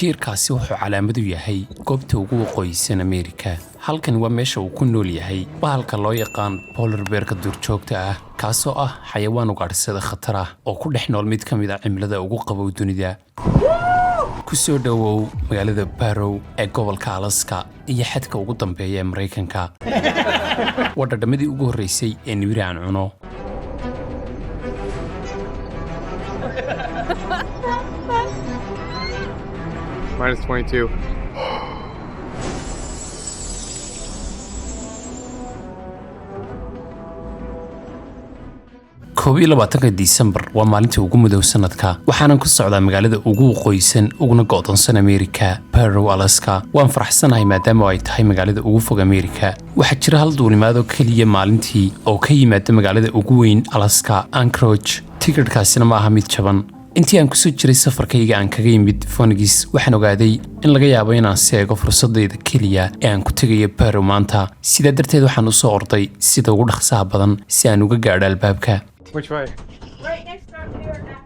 tiirkaasi wuxuu calaamad u yahay goobta ugu waqooyisan Ameerika. halkan waa meesha uu ku nool yahay bahalka loo yaqaan polar bearka duurjoogta ah, kaasoo ah xayawaan ugaadhsada khatar ah oo ku dhex nool mid ka mid ah cimilada ugu qabow dunida. ku soo dhawow magaalada Barrow ee gobolka Alaska iyo xadka ugu dambeeya ee Mareykanka. waa dhadhamadii ugu horreysay ee nibiri aan cuno. -22. December waa maalintii ugu mudow sanadka. waxaanan ku socdaa magaalada ugu waqooyisan uguna go'doonsan Ameerika, Barrow, Alaska. waan faraxsanahay maadaama ay tahay magaalada ugu fog Ameerika. waxaa jira hal duulimaad oo keliya maalintii oo ka yimaada magaalada ugu weyn Alaska, Anchorage. tikidhkaasina ma aha mid jaban. intii aan ku soo jiray safarkayga aan kaga yimid Phoenix, waxaan ogaaday in laga yaabo inaan seego fursadayda keliya ee aan ku tegayo Barrow maanta. sidaa darteed waxaan u soo orday sida ugu dhaqsaha badan si aan uga gaadho albaabka. Which way? Right next door to your neck.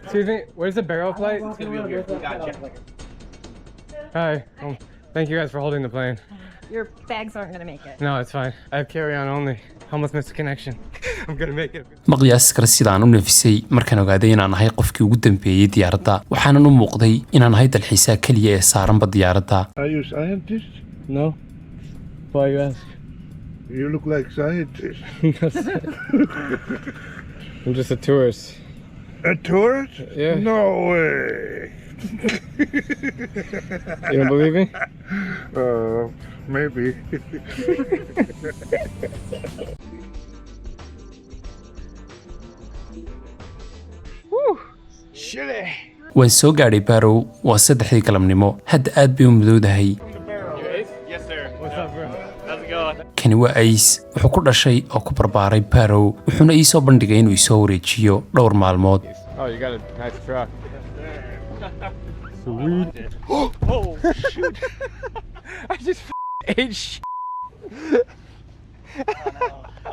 Excuse me, where's the Barrow flight? It's gonna be over here. Gotcha. Hi. Thank you guys for holding the plane. Your bags aren't gonna make it. No, it's fine. I have carry-on only. Almost missed a connection. I'm gonna make it. ma qiyaasi kara sidaan u nafisay markaan ogaaday inaan ahay qofkii ugu dambeeyay diyaaradda. waxaanan u muuqday inaan ahay dalxiisaha keliya ee saaranba diyaaradda. Are you scientist? No? Why you ask? You look like scientist. I'm just a tourist. A tourist? Yeah. No way. You don't believe me? Maybe. waan soo gaadhay Barrow waa 3 galabnimo. hadda aad bay u mudowdahay. Yes, sir. What's up, bro? How's it going? kani waa Ace. wuxuu ku dhashay oo ku barbaaray Barrow. wuxuuna ii soo bandhigay inuu isoo wareejiyo dhowr maalmood. Oh, you got a nice truck. Sweet. Oh, shoot. I just ate shit.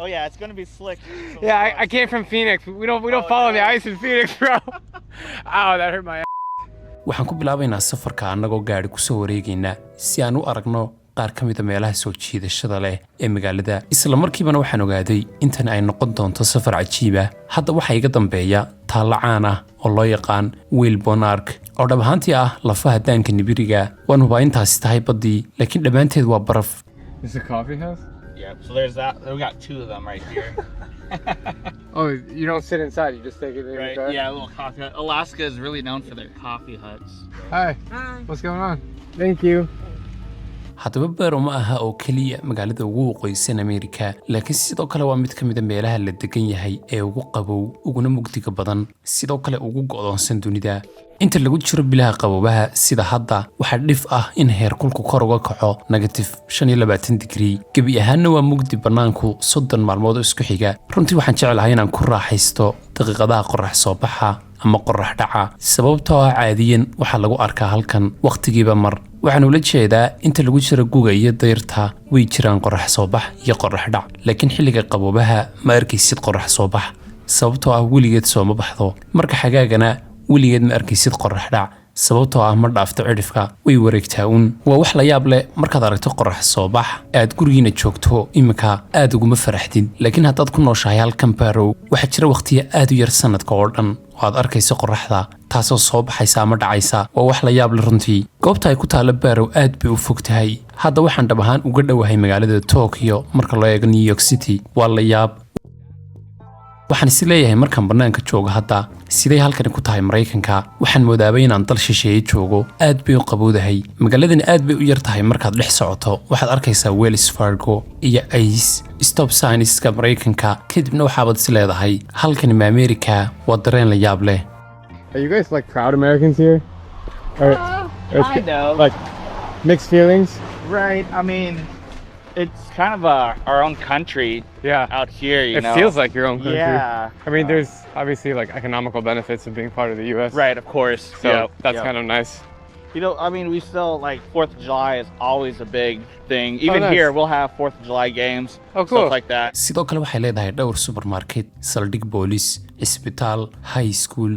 Oh yeah, it's gonna be slick. Yeah, I came from Phoenix. We don't follow the ice in Phoenix, bro. Ow, that hurt my ass. waxaan ku bilaabaynaa safarka annagoo gaadhi ku soo wareegayna si aan u aragno qaar ka mid ah meelaha soo jiidashada leh ee magaalada. isla markiibana waxaan ogaaday intan ay noqon doonto safar cajiib ah. hadda waxaa iga dambeeya taallo caan ah oo loo yaqaan Whalebone Arch oo dhab ahaantii ah lafaha daanka nibiriga. waan hubaa intaasi tahay baddii, laakiin dhammaanteed waa baraf. Is it a coffee house? Yeah, so there's that. We got 2 of them right here. Oh, you don't sit inside, you just take it in your Right? car? Yeah, a little coffee hut. Alaska is really known for their coffee huts. Hi. What's going on? Thank you. haddaba Barrow ma aha oo keliya magaalada ugu waqooyisan Ameerika, laakiin sidoo kale waa mid ka mid ah meelaha la degan yahay ee ugu qabow uguna mugdiga badan, sidoo kale ugu go'doonsan dunida. inta lagu jiro bilaha qaboobaha sida hadda, waxaa dhif ah in heerkulku kor uga kaco -25 digrii. gebi ahaanna waa mugdi bannaanku 30 maalmood oo isku xiga. runtii waxaan jeclahay inaan ku raaxaysto daqiiqadaha qorrax soo baxa ama qorrax dhaca, sababtoo ah caadiyan waxaa lagu arkaa halkan waqtigiiba mar. waxaan ula jeedaa inta lagu jiro guga iyo dayrta way jiraan qorrax soo bax iyo qorrax dhac, laakiin xilliga qaboobaha ma arkaysid qorrax soo bax, sababtoo ah weligeed sooma baxdo. marka xagaagana weligeed ma arkaysid qorrax dhac, sababtoo ah ma dhaafto cidhifka, way wareegtaa uun. waa wax la yaab leh markaad aragto qorrax soo bax aad gurigiina joogto iminka aad uguma faraxdid, laakiin haddaad ku nooshahay halkan Barrow waxaa jira waqtiyo aad u yar sanadka oo dhan oo aad arkayso qorraxda taasoo soo baxaysa ama dhacaysa. waa wax la yaab leh runtii. goobta ay ku taalla Barrow aad bay u fog tahay. hadda waxaan dhab ahaan uga dhowahay magaalada Tokyo marka loo eego New York City. waa la yaab. waxaan is leeyahay markaan bannaanka joogo hadda siday halkani ku tahay Mareykanka, waxaan moodaabay inaan dal shisheeye joogo. aad bay u qabowdahay. magaaladani aad bay u yar tahay markaad dhex socoto. waxaad arkaysaa Wells Fargo iyo Ace stop signs-ka Mareykanka, kadibna waxaabad is leedahay halkani ma Ameerika. waa dareen la yaab leh. Are you guys like proud Americans here? Or Kind of. like mixed feelings? Right. I mean, it's kind of our own country Yeah. out here. You It know. feels like your own country. Yeah. I mean, there's obviously like economical benefits of being part of the U.S. Right. Of course. So that's kind of nice. You know, I mean, we still like 4th of July is always a big thing. Even nice. here, we'll have 4th of July games. Oh, cool. Stuff like that. sidoo kale waxay leedahay dhowr supermarket, saldhig boolis, isbitaal, high school.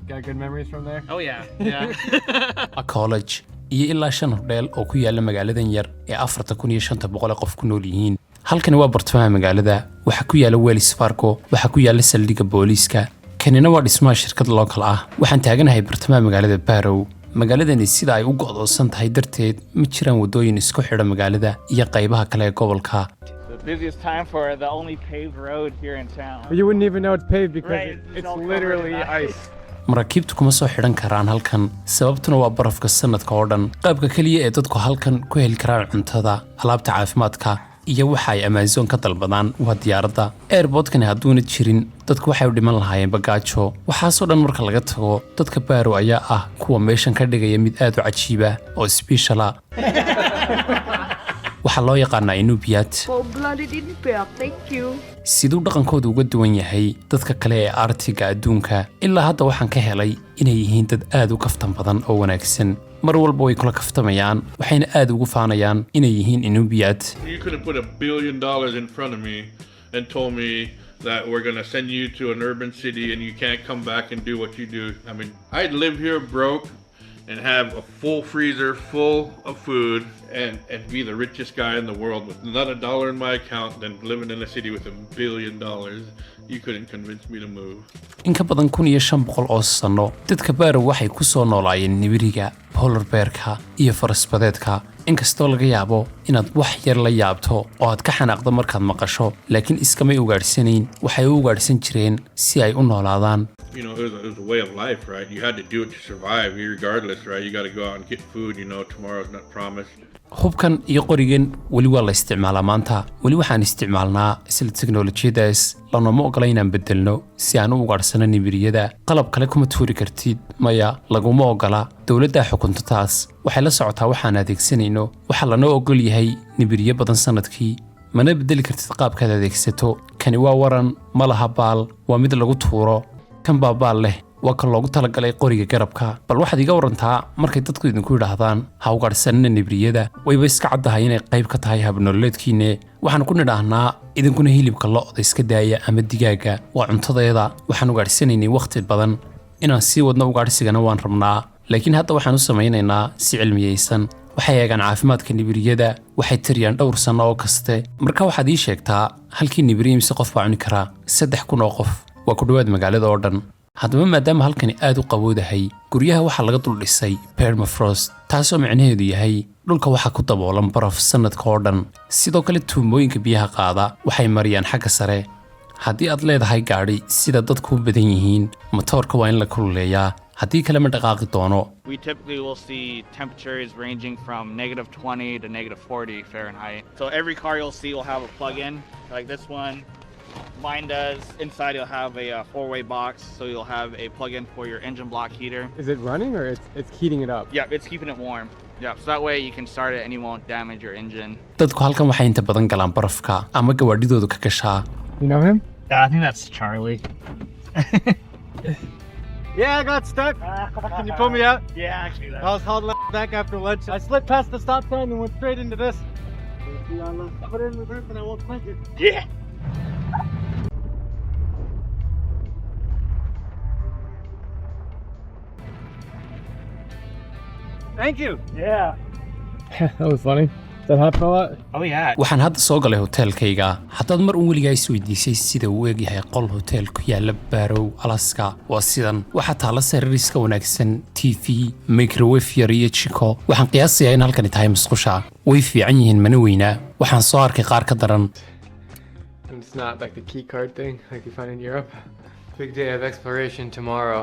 Got good memories from there? Oh yeah, yeah. a college iyo ilaa 5 hodheel oo ku yaala magaaladan yar ee 4,500 qof ku nool yihiin. halkani waa bartamaha magaalada, waxa ku yaala Wells Fargo, waxa ku yaala saldhigga booliiska. kanina waa dhismaha shirkad local ah. waxaan taaganahay bartamaha magaalada Barrow. magaaladani sida ay u go'doonsan tahay darteed ma jiraan wadooyin isku xidha magaalada iyo qaybaha kale ee gobolka. The busiest time for the only paved road here in town. But you wouldn't even know it's paved because Right, it's all literally covered in ice. maraakiibtu kuma soo xidhan karaan halkan, sababtuna waa barafka sanadka oo dhan. qaybka kaliya ee dadku halkan ku heli karaan cuntada, alaabta caafimaadka iyo waxa ay Amazon ka dalbadaan waa diyaaradda. airportkani hadduuna jirin, dadku waxay u dhiman lahaayeen bagaajo. waxaasoo dhan marka laga tago, dadka Barrow ayaa ah kuwa meeshan ka dhigaya mid aad u cajiiba oo special ah. waxaa loo yaqaanaa Inubiat. Thank you. siduu dhaqankoodu uga duwan yahay dadka kale ee artiga adduunka, ilaa hadda waxaan ka helay inay yihiin dad aad u kaftan badan oo wanaagsan. mar walba way kula kaftamayaan, waxayna aad ugu faanayaan inay yihiin Inubiat. You could have put $1 billion in front of me and told me that we're going to send you to an urban city and you can't come back and do what you do. I mean, I'd live here broke and have a full freezer full of food and be the richest guy in the world with not a dollar in my account than living in a city with $1 billion. You couldn't convince me to move. in ka badan 1,500 oo sano, dadka Barrow waxay ku soo noolaayeen nibiriga, polar bearka iyo farasbadeedka. inkastoo laga yaabo inaad wax yar la yaabto oo aad ka xanaaqdo markaad maqasho, laakiin iskamay ugaadhsanayn. waxay u ugaadhsan jireen si ay u noolaadaan. You know, it was a way of life, right? You had to do it to survive, regardless, right? You got to go out and get food. You know, tomorrow's not promised. hubkan iyo qorigan weli waa la isticmaalaa maanta. weli waxaan isticmaalnaa isla teknolojiyadaas. lanoma ogola inaan bedelno si aan u ugaadhsano nibiriyada. qalab kale kuma tuuri kartid, maya laguma ogola. dowladda xukunta taas waxay la socotaa waxaan adeegsanayno. waxaa lanoo ogol yahay nibiriyo badan sanadkii, mana bedeli kartid qaabkaad adeegsato. kani waa waran, ma laha baal, waa mid lagu tuuro. kan baa baal leh, waa kan loogu talagalay qoriga garabka. bal waxaad iga warantaa markay dadku idinku yidhaahdaan ha ugaadhsanina nibiriyada, wayba iska caddahay inay qayb ka tahay habnololeedkiinne. waxaan ku nidhaahnaa idinkuna hilibka lo'da iska daaya ama digaaga, waa cuntadeeda. waxaan ugaadhsanaynay wakhti badan, inaan sii wadno ugaadhsigana waan rabnaa, laakiin hadda waxaan u samaynaynaa si cilmiyeysan. waxay eegaan caafimaadka nibiriyada, waxay tiriyaan dhowr sanno oo kaste. marka waxaad ii sheegtaa halkii nibiriya mise qof baa cuni karaa? 3,000 oo qof, waa ku dhowaad magaalada oo dhan. haddaba maadaama halkani aad u qabowdahay, guryaha waxaa laga dul dhisay permafrost, taasoo micnaheedu yahay dhulka waxaa ku daboolan baraf sanadka oo dhan. sidoo kale tuumooyinka biyaha qaada waxay mariyaan xagga sare. haddii aad leedahay gaadhi sida dadku u badan yihiin, matoorka waa in la kululeeyaa, haddii kale ma dhaqaaqi doono. We typically will see temperatures ranging from -20 to -40 Fahrenheit. So every car you'll see will have a plug-in, like this one. Mine does. Inside you'll have a 4-way box, so you'll have a plug-in for your engine block heater. Is it running or it's heating it up? Yeah, it's keeping it warm. Yeah, so that way you can start it and you won't damage your engine. dadku halkan waxay inta badan galaan barafka ama gawaadhidoodu ka gashaa. You know him? Yeah, I think that's Charlie. Yeah, I got stuck. Can you pull me out? Yeah, actually I was holding back after lunch. I slid past the stop sign and went straight into this. Put it in reverse and I won't crank it. Yeah. Thank you. Yeah. That was funny. Does that happen a lot? Oh yeah. waxaan hadda soo galay hoteelkayga. haddaad mar un weligaa is weydiisay sida uu egyahay qol hotel ku yaala Barrow, Alaska, waa sidan. waxaa taala sariiriska wanaagsan, TV, microwave yar iyo jiko. waxaan qiyaasayaa in halkani tahay musqusha. way fiican yihiin, mana weynaa. waxaan soo arkay qaar ka daran. And it's not like the key card thing like you find in Europe. Big day of exploration tomorrow.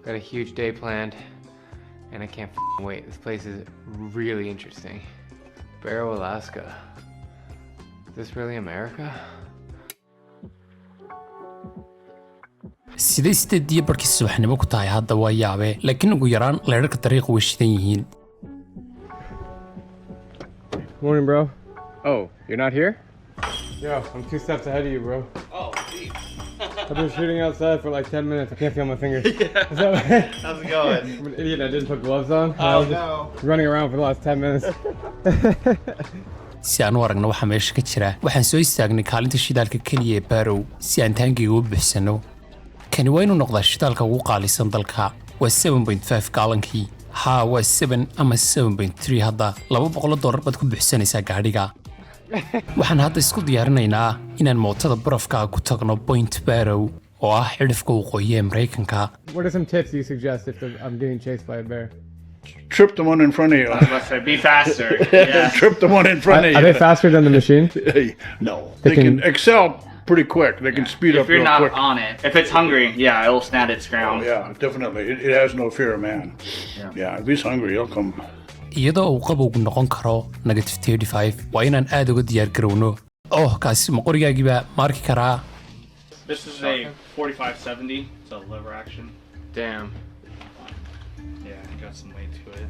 Got a huge day planned. And I can't wait. This place is really interesting. Barrow, Alaska. Is this really America? sidee 8 barkii subaxnimo ku tahay hadda waa yaabe, laakiin ugu yaraan leerarka dariiqa way shidan yihiin. Morning, bro. Oh, you're not here? Yeah, I'm 2 steps ahead of you, bro. Oh, geez. I've been shooting outside for like 10 minutes. I can't feel my fingers. Yeah. Is that right? How's it going? I'm an idiot. I didn't put gloves on. I Oh was no. just running around for the last 10 minutes. si aan u aragno waxa meesha ka jira, waxaan soo istaagnay kaalinta shidaalka keliya ee Barrow si aan taangiga u buuxsano. kani waa inuu noqdaa shidaalka ugu qaalisan dalka waa 7.5 gaalankii haa waa 7 ama 7.3 hadda $200 baad ku bixsanaysaa gaadhiga waxaan hadda isku diyaarinaynaa inaan mootada barafka ku tagno Point Barrow oo ah xidhifka waqooyi ee Mareykanka. What are some tips you suggest if I'm getting chased by a bear? Trip the one in front of you. Let's say be faster. Yeah. Trip the one in front of you. Are they faster than the machine? No. They can excel pretty quick. They can speed up If you're real not quick. on it, if it's hungry, yeah, it'll stand its ground. Oh, yeah, definitely. It has no fear of man. Yeah, if he's hungry, he'll come. iyadoo uu qabowgu noqon karo -35 waa inaan aad uga diyaar garowno kaasi ma qorigaagiiba maarki karaa. This is a 4570. It's a lever action. Damn. Yeah, it got some weight to it.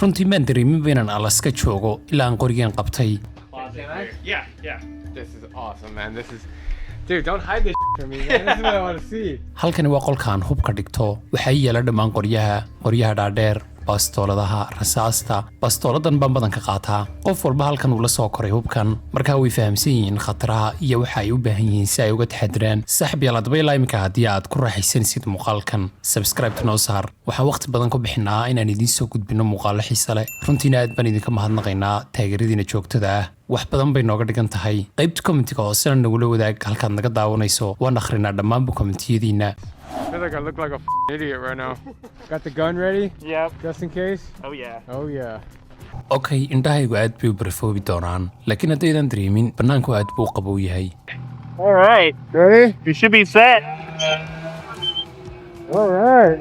runtii maan dareeminba inaan Alaska joogo ilaa aan qorigaan qabtay. Closet here. Yeah. This is awesome, man. This is... Dude, don't hide this from me, man. This is what I want to see. halkani waa qolkaan hubka dhigto waxay yeela dhammaan qoryaha dhaadheer bastooladaha rasaasta bastooladan baan badan ka qaataa qof walba halkan uu la soo koray hubkan markaa way fahamsan yihiin khataraha iyo waxa ay u baahan yihiin si ay uga taxadiraan saaxiib yaal hadaba ilaa imika haddii aad ku raaxaysanaysid muuqaalkan subscribe noo saar waxaan waqti badan ku bixinaa inaan idiin soo gudbino muuqaalo xiiso leh runtiina aad baan idinka mahadnaqaynaa taageeradiina joogtada ah wax badan bay nooga dhigan tahay qaybta commentiga hoosena nagula wadaag halkaad naga daawanayso waan akhrinaa dhammaanba commentiyadiina. I feel like I look like a idiot right now. Got the gun ready? Yep. Just in case? Oh yeah. Oh yeah. Okay, indhahaygu aad bay u barafoobi doonaan laakiin haddaydan dareemin bannaanku aad buu qabow yahay. All right. Ready? You should be set. All right.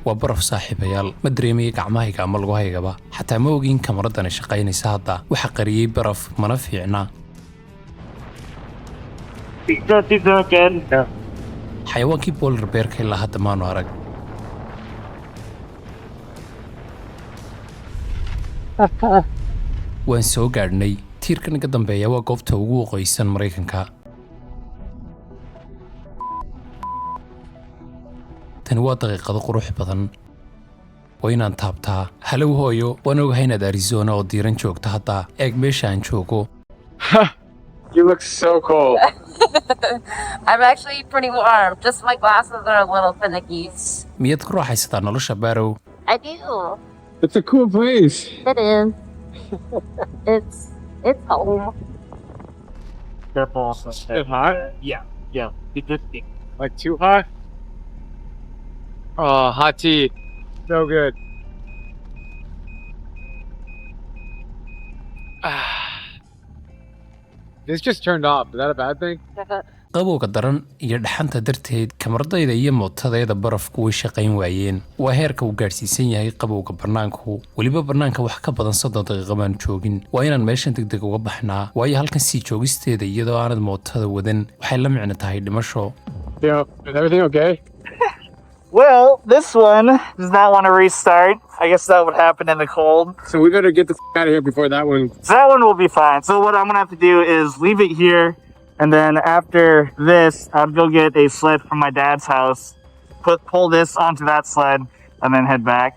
waa baraf saaxiibayaal ma dareemaya gacmahayga ama lugahaygaba xataa ma ogin kamaradani shaqaynaysa hadda waxa qariyay baraf mana fiicna xayawaankii polar bearka ilaa hadda maanu arag waan soo gaadhnay tiirkan iga dambeeya waa goobta ugu waqooyisan Mareykanka. tani waa daqiiqado qurux badan waa inaan taabtaa halow hooyo waan ogahay inaad Arizona oo diiran joogta hadda eeg meesha aan joogo. You look so cold. I'm actually pretty warm. Just my glasses are a little finicky. miyaad ku raaxaysataa nolosha Barrow? I do. It's a cool place. It is. It's home. Careful. It's hot? Yeah. Be good. Like too hot? Oh, hot tea. So good. This just turned off. Is that a bad thing? qabowga daran iyo dhaxanta darteed kamaradayda iyo mootadeeda barafku way shaqayn waayeen waa heerka uu gaarsiisan yahay qabowga bannaanku weliba bannaanka wax ka badan 30 daqiiqo baan joogin waa inaan meeshan degdeg uga baxnaa waayo halkan sii joogisteeda iyadoo aanad mootada wadan waxay la micno tahay dhimasho. Yeah. Is everything okay? Well, this one does not want to restart. I guess that would happen in the cold. So we better get the out of here before that one. So that one will be fine. So what I'm gonna have to do is leave it here, and then after this, I'll go get a sled from my dad's house, pull this onto that sled, and then head back.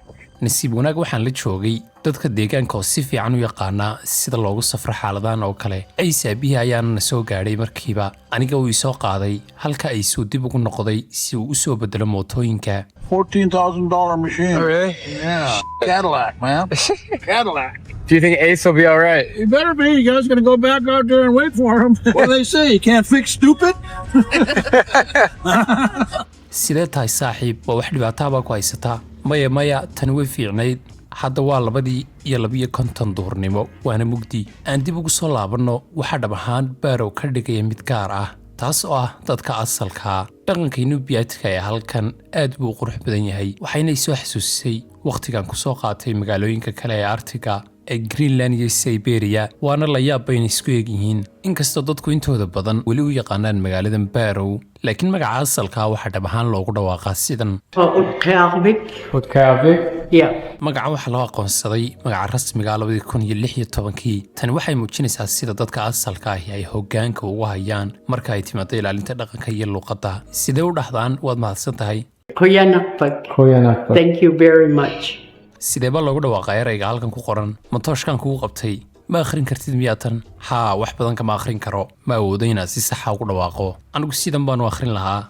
nasiib wanaag waxaan la joogay dadka deegaanka oo si fiican u yaqaana sida loogu safro xaaladahan oo kale ay saabihii ayaana soo gaadhay markiiba aniga uu isoo qaaday halka ay soo dib ugu noqday si uu u soo bedelo mootooyinka. $14,000 machine. Oh, really? Yeah. Cadillac, man. Cadillac. Do you think Ace will be all right? You better be. You guys gonna go back out there and wait for him. What do they say? You can't fix stupid? sidee tahay saaxiib waa wax dhibaataa baa ku haysataa maya tani way fiicnayd hadda waa 2:50 duhurnimo waana mugdi aan dib ugu soo laabanno waxa dhab ahaan Barrow ka dhigaya mid gaar ah taas oo ah dadka asalka dhaqanka Nubiyaadka ee halkan aad buu qurux badan yahay waxayna soo xasuusisay waqtigan ku soo qaatay magaalooyinka kale ee Artiga ee Greenland iyo Siberia waana la yaab bay isku eeg yihiin inkastoo dadku intooda badan weli u yaqaanaan magaaladan Barrow laakiin magaca asalka waxa dhab ahaan loogu dhawaaqaa sidan Kutaalo? Yeah. magaca waxa loo aqoonsaday magaca rasmiga ah 2016 tani waxay muujinaysaa sida dadka asalka ah ay hoggaanka ugu hayaan marka ay timaado ilaalinta dhaqanka iyo luqadda sidee u dhahdaan waad mahadsan tahay Koyanakpak. Thank you very much. sidee baa loogu dhawaaqaa erayga halkan ku qoran matooshkan kugu qabtay ma akhrin kartid miyaatan haa wax badan kama akhrin karo ma awoodo inaad si sax ah ugu dhawaaqo anigu sidan baan u akhrin lahaa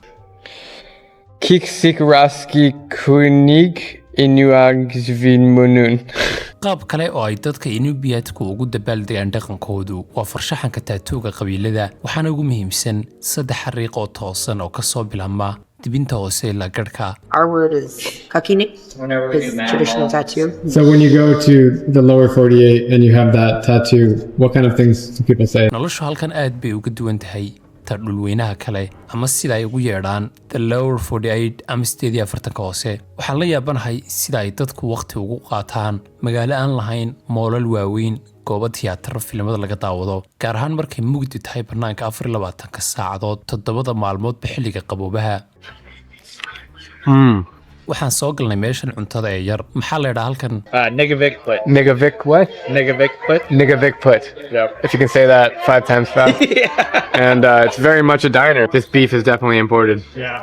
Kiksikraski kunig inuagzvinmunun. qaab kale oo ay dadka Inubiatku ugu dabaaldegaan dhaqankoodu waa farshaxanka taatooga qabiilada waxaana ugu muhiimsan 3 xariiq oo toosan oo ka soo bilaabma dibinta hoose ilaa garhka Our word is kakinik. It's traditional tattoo. So when you go to the lower 48 and you have that tattoo, what kind of things do people say? noloshu halkan aad bay uga duwan tahay ta dhulweynaha kale ama sida ay ugu yeedhaan the lower 48 ama 48 hoose waxaan la yaabanahay sida ay dadku waqti ugu qaataan magaalo aan lahayn moolal waaweyn goobo tiyaatar filimada laga daawado gaar ahaan markay mugdi tahay bannaanka 24 saacadood 7 maalmoodba xilliga qaboobaha waxaan soo galnay meeshan cuntada ee yar maxaa la yidhaa halkan Negavik put. Nigavik what? Negavik put. Nigavik put. Yep. If you can say that 5 times fast. And it's very much a diner. This beef is definitely imported. Yeah.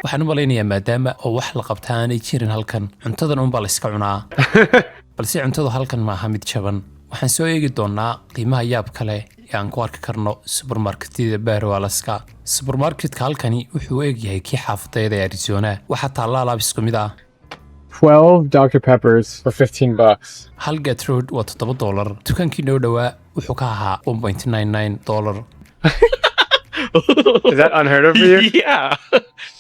waxaan u malaynayaa maadaama oo wax la qabta aanay jirin halkan cuntadan unbaa la iska cunaa balse cuntadu halkan ma aha mid jaban waxaan soo eegi doonaa qiimaha yaab kale ee aan ku arki karno supermarketyada Barrow Alaska supermarketka halkani wuxuu eeg yahay kii xaafadeeda ee Arizona waxa taala alaab isku mid ah 12 Dr. Peppers for $15. hal Gertrude waa $7 dukaankii noo dhawaa wuxuu ka ahaa $1.99 Is that unheard of for you? Yeah.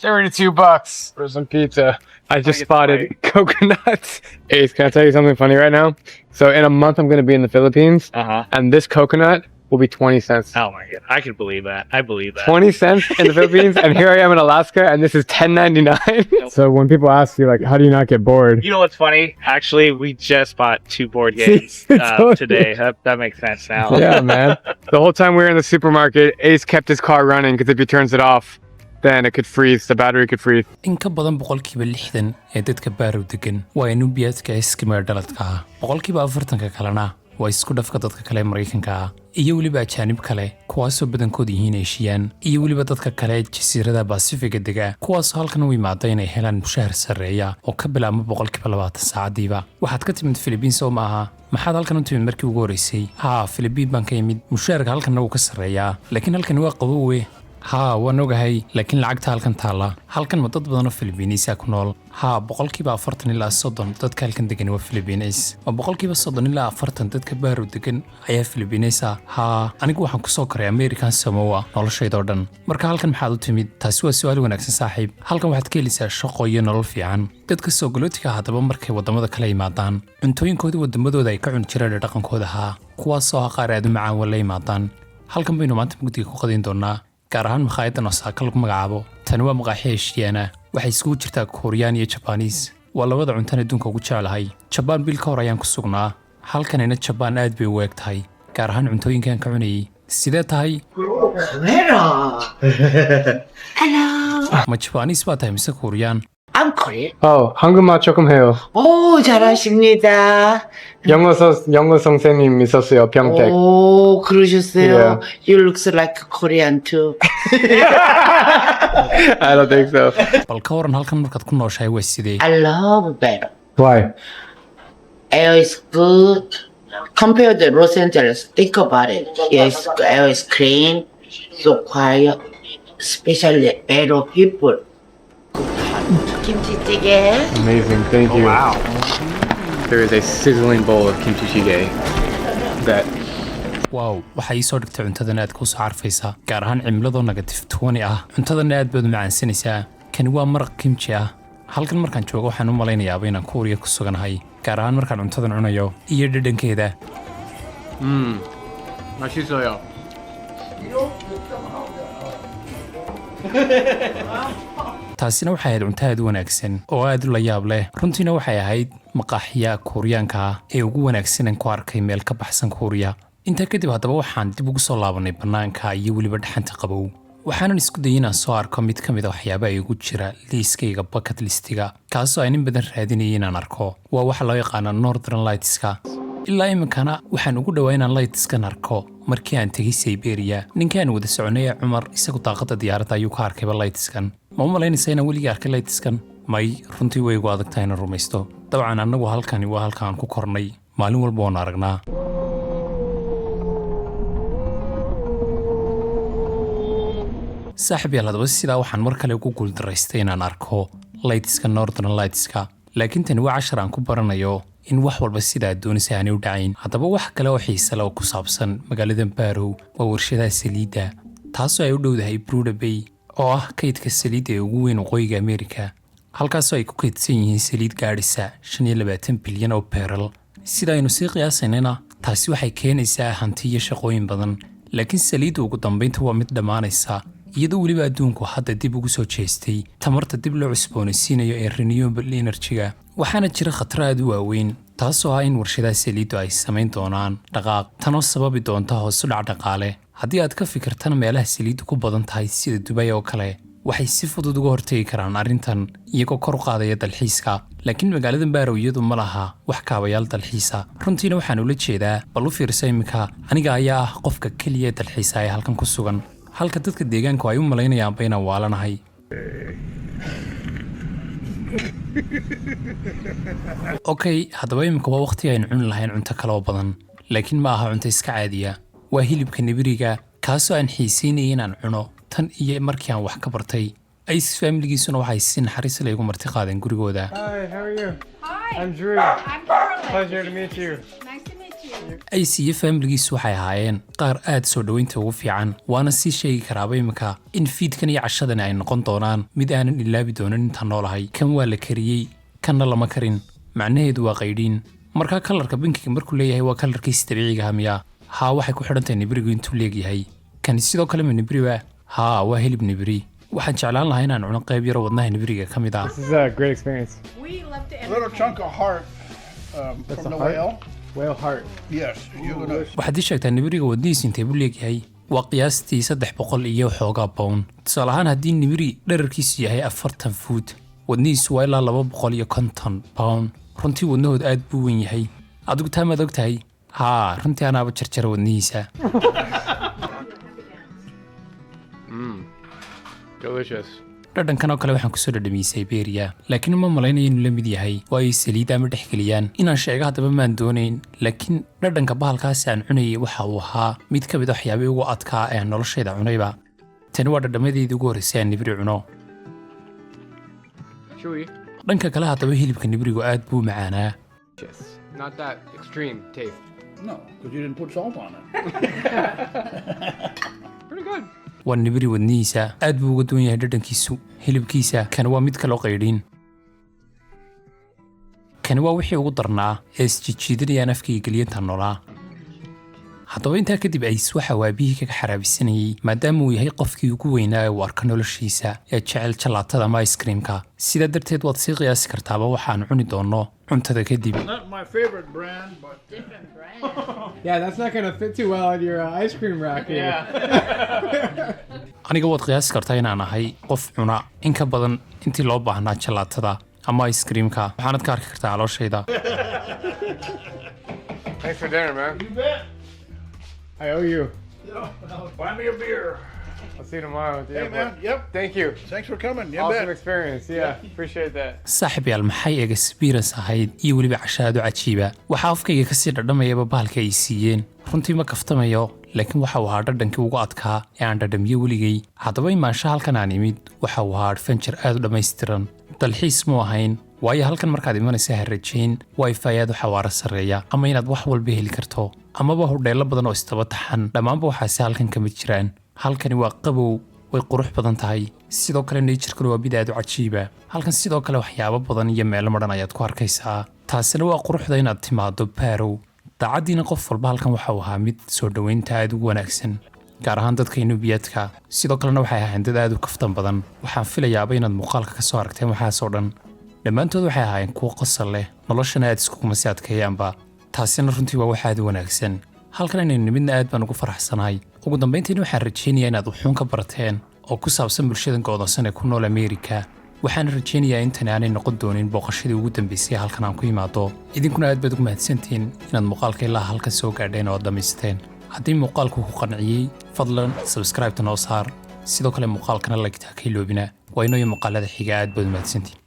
$32 for some pizza. I just spotted coconuts. Ace, can I tell you something funny right now? So in a month, I'm going to be in the Philippines, and this coconut will be 20 cents. Oh my god, I can believe that. I believe that. 20 cents in the Philippines, and here I am in Alaska, and this is $10.99. So when people ask you, like, how do you not get bored? You know what's funny? Actually, we just bought 2 board games today. That makes sense now. Yeah, man. The whole time we were in the supermarket, Ace kept his car running because if he turns it off, then it could freeze. The battery could freeze. in ka badan 60% ee dadka Barrow degan waa Inubiatka Eskimo dhaladka ah 40% kalena waa isku dhafka dadka kale Mareykanka ah iyo waliba ajaanib kale kuwaasoo badankoodu yihiin Asian iyo waliba dadka kale jasiirada Pacific dega kuwaasoo halkan u yimaada inay helaan mushahar sareeya oo ka bilaabma 20 saacadiiba waxaad ka timid Philippines oo maaha maxaad halkan u timid markii ugu horeysay haa Philippines baan ka yimid mushaharka halkan uu ka sareeyaa laakiin halkan waa qabowe haa waan ogahay laakiin lacagta halkan taala halkan ma dad badan oo Filibiinaysa ku nool haa 40% ilaa 30 dadka halkan degan waa Filibiinays waa 30% ilaa 40 dadka Barrow degan ayaa Filibiinaysa haa anigu waxaan ku soo koray American Samoa noloshayda oo dhan marka halkan maxaad u timid taasi waa su'aal wanaagsan saaxiib halkan waxaad ka helaysaa shaqo iyo nolol fiican dadka soo galootiga hadaba markay wadamada kala yimaadaan cuntooyinkooda wadamadooda ay ka cuni jireen dhaqankooda haa kuwaasoo qaar aad u macaan wala yimaadaan halkan baynu maanta mugdiga ku qadin doonaa gaar ahaan makhaayaddan Osaka lagu magacaabo tani waa maqaaxi Asiana waxay isugu jirtaa Korean iyo Japanese waa labada cunto adduunka ugu jecelahay Japan bil ka hor ayaan ku sugnaa halkanina Japan aad bay u eg tahay gaar ahaan cuntooyinkan ka cunayay sidee tahay Hello. ma Japanese baa tahay mise Korean I'm Korean. Oh, 한국말 조금 해요. 오, 잘하십니다. 영어 선생님 있었어요, 평택. 오, 그러셨어요. Yeah. You look like Korean too. I don't think so. bal ka waran halkan markaad ku nooshahay waa sidee I love Barrow. Why? Air is good. Compared to Los Angeles, think about it. Air is clean, so quiet. Especially Barrow people. Kimchi jjigae. Amazing, thank you. Wow. There is a sizzling bowl of kimchi jjigae that wow waxa ii soo dhigtay cuntadan aad ku soo carfaysa gaar ahaan cimilada negative 20 ah cuntadan aad baad u macaansanaysaa kan waa maraq kimchi ah halkan markaan joogo waxaan u malaynayaa inaan Korea ku suganahay gaar ahaan markaan cuntadan cunayo iyo dhadhankeeda 맛있어요. taasina waxay ahayd cunto aad u wanaagsan oo aad u la yaab leh runtiina waxay ahayd maqaaxiya Kuuriyaanka ee ugu wanaagsan aan ku arkay meel ka baxsan Kuuriya inta kadib haddaba waxaan dib ugu soo laabanay bannaanka iyo weliba dhaxanta qabow waxaanan isku dayay inaan soo arko mid ka mid ah waxyaabaha ay ugu jira liiskayga bucket listiga kaasoo aan in badan raadinayay inaan arko waa waxa loo yaqaano Northern Lightska ilaa iminkana waxaan ugu dhawaa inaan lightskan arko markii aan tegay Siberia ninkaan wada soconay Cumar isagu daaqada diyaaradda ayuu ka arkay lightskan ma u malaynaysaa inaan weliga arkay lightskan may runtii way ugu adag tahay inaan rumaysto dabcan annagu halkani waa halkaan ku kornay maalin walba waan aragnaa saaxiib yaal hadaba sidaa waxaan mar kale ugu guuldaraystay inaan arko lightska Northern Lightska laakiin tani waa cashar aan ku baranayo in wax walba sida doonaysa aanay u dhacayn haddaba wax kale oo xiiso leh oo ku saabsan magaalada Barrow waa warshadaha saliidda taasoo ay u dhowdahay Booqday Bay oo ah kaydka saliidda ee ugu weyn waqooyiga Ameerika halkaasoo ay ku kaydsan yihiin saliid gaadhisa 25 bilyan oo barrel sida aynu sii qiyaasaynayna taasi waxay keenaysaa hanti iyo shaqooyin badan laakiin saliidda ugu dambeynta waa mid dhammaanaysa iyadoo weliba adduunku hadda dib ugu soo jeestay tamarta dib loo cusboonaysiinayo ee renewable energy-ga waxaana jira khatar aad u waaweyn taasoo ah in warshadaha saliiddu ay samayn doonaan dhaqaaq tanoo sababi doonta hoos u dhac dhaqaale haddii aad ka fikirtana meelaha saliiddu ku badan tahay sida Dubai oo kale waxay si fudud uga hortagi karaan arrintan iyagoo kor u qaadaya dalxiiska laakiin magaalada Barrow iyadu ma laha wax kaabayaal dalxiisa runtiina waxaan ula jeedaa bal u fiirso iminka aniga ayaa ah qofka keliya dalxiisa ee halkan ku sugan halka dadka deegaanku ay u malaynayaan bayna waalanahay okay haddaba iminka waa waqti aynu cuni lahayn cunto kale oo badan laakiin ma aha cunto iska caadiya waa hilibka nibiriga kaasoo aan xiisaynayay inaan cuno tan iyo markii aan wax ka bartay Ice family-giisuna waxay si naxariis leh ugu marti qaadeen gurigooda Hi, how are you? Hi. I'm Drew. I'm Carly. Pleasure to meet you. Nice to meet you. Ice iyo family-giisu waxay ahaayeen qaar aad soo dhaweynta ugu fiican waana sii sheegi karaaba iminka in fiidkan iyo cashadan ay noqon doonaan mid aanan ilaabi doonin intaan noolahay kan waa la kariyey kanna lama karin macnaheedu waa qaydhiin markaa kalarka binkiga markuu leeyahay waa kalarkiisa dabiiciga hamiya haa waxay ku xidhantahay nibirigu intuu leegyahay kan sidoo kale ma nibiriba haa waa hilib nibiri waxaan jeclaan lahaa inaan cuno qayb yar oo wadnaha nibiriga ka mid ah This is a great experience. We love to A little chunk of heart That's from a the heart? whale. Whale heart. Yes, you're gonna. waxaad ii sheegtaa nibiriga wadnihiisu intee buu leegyahay waa qiyaastii 300 iyo xoogaa pound tusaale ahaan haddii nibiri dherarkiisu yahay 40 fuud wadnihiisu waa ilaa 250 pound runtii wadnahood aad buu weyn yahay adigu taa maad ogtahay haa runtii anaaba jarjara wadnihiisa Delicious. dhadhankan oo kale waxaan kusoo dhadhamiyey Siberia laakiin ma malaynayo inuu la mid yahay waa ay saliid ama dhexgeliyaan inaan sheego haddaba maan doonayn laakiin dhadhanka bahalkaasi aan cunayay waxa uu ahaa mid ka mid ah waxyaabihii ugu adkaa ee aan noloshayda cunayba tani waa dhadhamadeedii ugu horreysay aan nibiri cuno Chewy. dhanka kale haddaba hilibka nibirigu aad buu macaanaa Yes. Not that extreme taste. No, because you didn't put salt on it. Pretty good. waa nibiri wadnihiisa aad buu uga duwan yahay dhadhankiisu hilibkiisa kan waa mid kaloo qaydhiin kani waa wixii ugu darnaa ee isjijiidanayaan afkayga geliyanta noolaa haddaba intaa kadib Ice waxa uu aabihii kaga xaraabisanayay maadaama uu yahay qofkii ugu weynaa ee uu arko noloshiisa ee jecel jalaatada ama ice creamka sidaa darteed waad sii qiyaasi kartaaba waxaan cuni doonno cuntada kadib Not my favorite brand, but different brands. Yeah, that's not gonna fit too well on your ice cream rack here. aniga waad qiyaasi kartaa inaan ahay qof cuna in ka badan intii loo baahnaa jalaatada ama ice creamka waxaanad ka arki kartaa calooshayda Thanks for dinner, man. you bet. I owe you. Buy me a beer. I'll see you tomorrow. At the Hey, airport. man. Yep. Thank you. Thanks for coming. You Awesome bet. experience. Yeah, appreciate that. saaxiib yaal maxay experience ahayd iyo weliba cashaado cajiiba waxaa afkayga kasii dhadhamayaba bahalka ay siiyeen runtii ma kaftamayo laakiin waxa uu ahaa dhadhankii ugu adkaa ee aan dhadhamiyo weligay haddaba imaansho halkan aan imid waxa uu ahaa adventure aad u dhammaystiran dalxiis mu ahayn waayo halkan markaad imanaysa ha rajayn wifi aad u xawaaro sarreeya ama inaad wax walba heli karto amaba hodheelo badan oo isdaba taxan dhammaanba waxaasi halkan kama jiraan halkani waa qabow way qurux badan tahay sidoo kale nature-kuna waa mid aad u cajiiba halkan sidoo kale waxyaabo badan iyo meelo madhan ayaad ku arkaysaa taasina waa quruxda inaad timaado Barrow daacaddiina qof walba halkan waxa uu ahaa mid soo dhoweynta aad ugu wanaagsan gaar ahaan dadka Inubiyaadka sidoo kalena waxay ahaayeen dad aad u kaftan badan waxaan filayaa inaad muuqaalka ka soo aragteen waxaas oo dhan dhammaantood waxay ahaayeen kuwo qosol leh noloshana aad isku masaadkayaanba taasina runtii waa wax aad u wanaagsan halkan inay nimidna aad baan ugu faraxsanahay ugu dambeyntii waxaan rajaynayaa inaad wuxuun ka barteen oo ku saabsan bulshada go'doonsan ee ku nool Ameerika waxaan rajaynayaa intan aanay noqon doonin booqashadii ugu dambeysay halkan aan ku imaado idinkuna aad baad ugu mahadsantiin inaad muuqaalka ilaa halkan soo gaadheen oo dhamaysteen haddii muuqaalku ku qanciyay fadlan subscribe noo saar sidoo kale muuqaalkana like ta ka iloobina waa inoo muuqaalada xiga aad baad u mahadsantiin